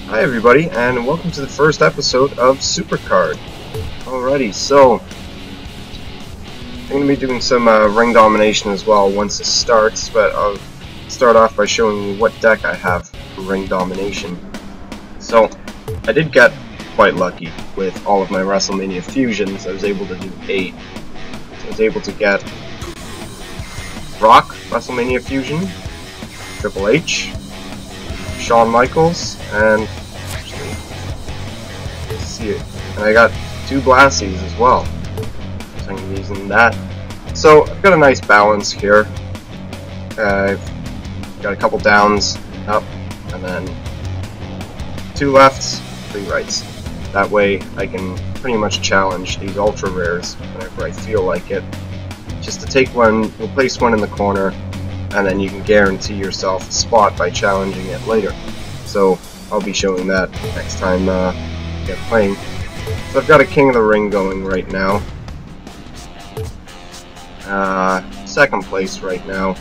Hi everybody, and welcome to the first episode of Supercard. Alrighty, so I'm going to be doing some ring domination as well once it starts, but I'll start off by showing you what deck I have for ring domination. So, I did get quite lucky with all of my WrestleMania fusions. I was able to do 8. So I was able to get Rock WrestleMania fusion, Triple H, Shawn Michaels, and let's see it. And I got 2 Blassies as well. So I'm using that. So I've got a nice balance here. I've got a couple downs, up, and then 2 lefts, 3 rights. That way I can pretty much challenge these ultra rares whenever I feel like it. Just to take one, you'll place one in the corner, and then you can guarantee yourself a spot by challenging it later. So I'll be showing that next time I get playing. So I've got a King of the Ring going right now. Second place right now.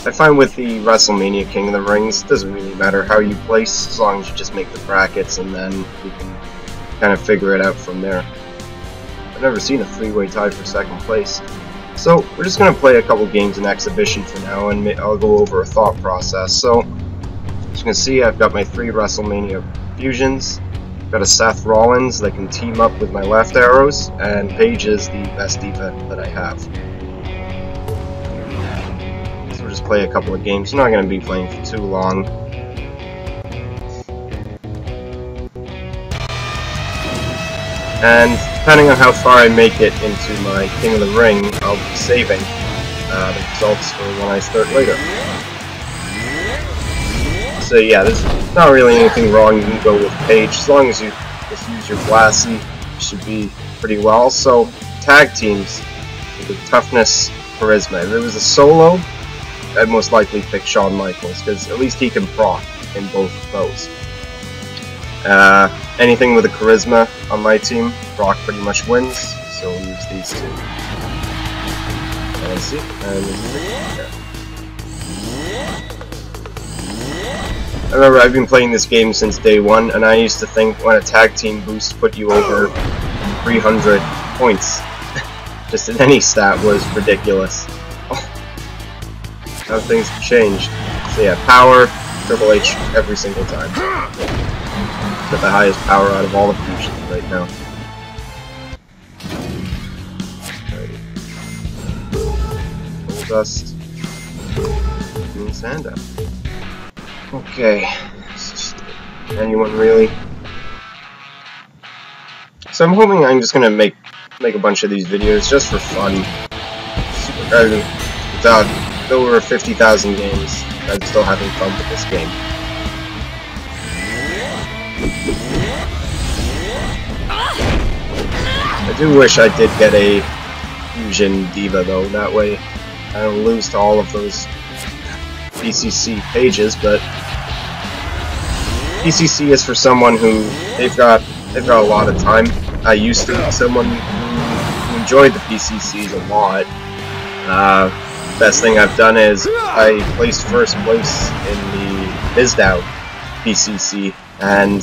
I find with the WrestleMania King of the Rings, it doesn't really matter how you place, as long as you just make the brackets and then you can kind of figure it out from there. I've never seen a 3-way tie for second place. So we're just going to play a couple games in exhibition for now, and I'll go over a thought process. So as you can see, I've got my 3 WrestleMania fusions. I've got a Seth Rollins that can team up with my left arrows, and Paige is the best diva that I have. So we'll just play a couple of games. I'm not going to be playing for too long. And depending on how far I make it into my King of the Ring, I'll be saving the results for when I start later. So yeah, there's not really anything wrong. You can go with Paige. As long as you just use your Blassie, you should be pretty well. So tag teams, with toughness, charisma. If it was a solo, I'd most likely pick Shawn Michaels, because at least he can proc in both of those. Anything with a charisma on my team, Brock pretty much wins, so we'll use these 2. And see, and this is it. I remember I've been playing this game since day 1, and I used to think when a tag team boost put you over 300 points, just in any stat, was ridiculous. How things have changed. So yeah, power, Triple H every single time. Got the highest power out of all the fusions right now. Gold dust. And sand up. Okay. Anyone really? So I'm hoping I'm just gonna make a bunch of these videos just for fun. Without over 50,000 games, I'm still having fun with this game. I do wish I did get a fusion diva though, that way I don't lose to all of those PCC pages, but PCC is for someone who they've got a lot of time. I used to be someone who enjoyed the PCCs a lot. Best thing I've done is I placed first place in the BizDow PCC, and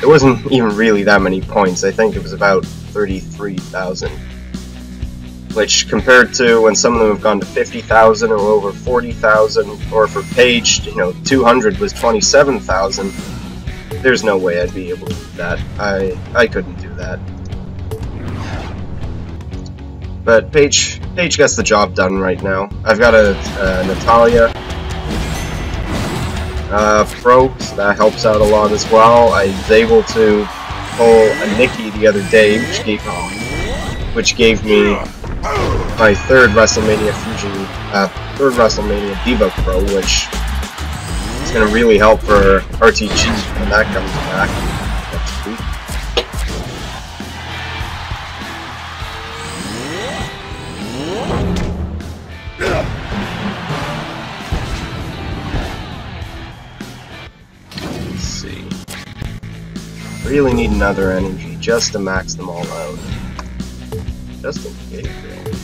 it wasn't even really that many points. I think it was about 33,000, which compared to when some of them have gone to 50,000 or over 40,000, or for Paige, 200 was 27,000. There's no way I'd be able to do that. I couldn't do that. But Paige gets the job done right now. I've got a Natalia Pro, so that helps out a lot as well. I was able to pull a Nikki the other day, which gave me my 3rd WrestleMania fusion, 3rd WrestleMania Diva Pro, which is going to really help for RTG when that comes back next week. Really need another energy just to max them all out. Just in case, really.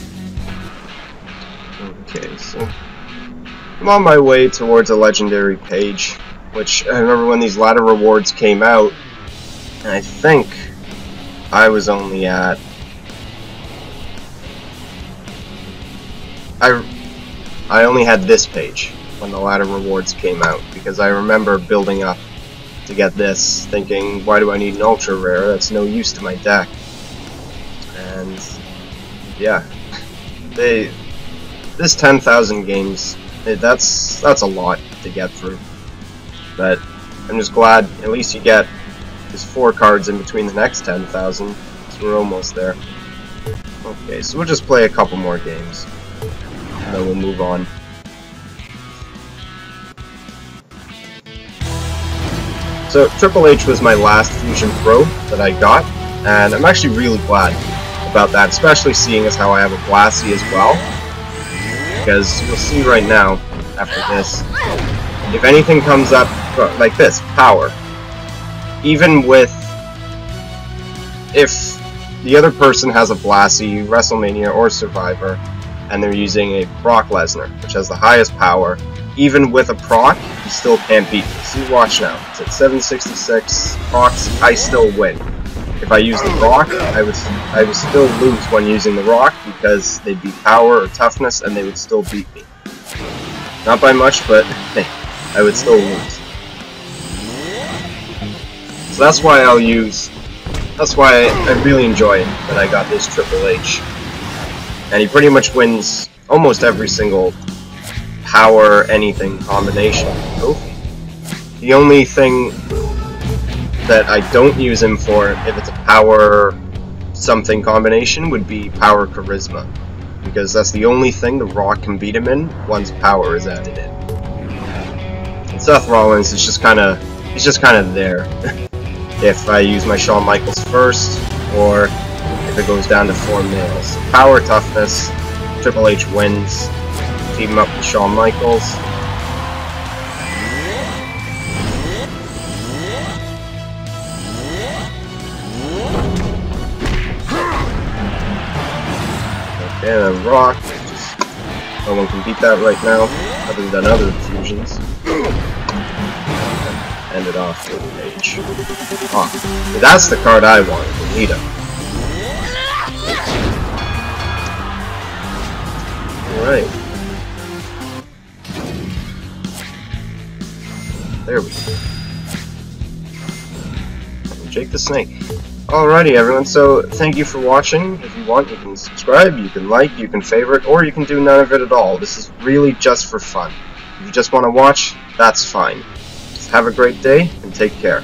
Okay, so I'm on my way towards a legendary Paige. which I remember when these ladder rewards came out, and I think I was only at... I only had this page when the ladder rewards came out, because I remember building up to get this, thinking, why do I need an ultra rare? That's no use to my deck. And yeah, this 10,000 games, that's a lot to get through. But I'm just glad at least you get just 4 cards in between the next 10,000, so we're almost there. Okay, so we'll just play a couple more games, and then we'll move on. So Triple H was my last Fusion Pro that I got, and I'm actually really glad about that, especially seeing as how I have a Blassie as well, because you'll see right now, after this, if anything comes up like this, power, even with, if the other person has a Blassie, WrestleMania, or Survivor, and they're using a Brock Lesnar, which has the highest power, even with a proc, you still can't beat me. See, watch now. It's at 766 procs, I still win. If I use the rock, I would still lose when using the rock, because they'd be power or toughness, and they would still beat me. Not by much, but hey, I would still lose. So that's why that's why I really enjoy that I got this Triple H. And he pretty much wins almost every single power anything combination. The only thing that I don't use him for, if it's a power something combination, would be power charisma, because that's the only thing the Rock can beat him in once power is added in. And Seth Rollins is just kind of there. If I use my Shawn Michaels first, or if it goes down to 4 males. Power, toughness, Triple H wins. Team him up with Shawn Michaels. Okay, then Rock. Just no one can beat that right now, other than other fusions. End it off with H. Oh, that's the card I wanted, Anita. Alright. There we go. Jake the Snake. Alrighty everyone, so thank you for watching. If you want, you can subscribe, you can like, you can favorite, or you can do none of it at all. This is really just for fun. If you just want to watch, that's fine. Just have a great day, and take care.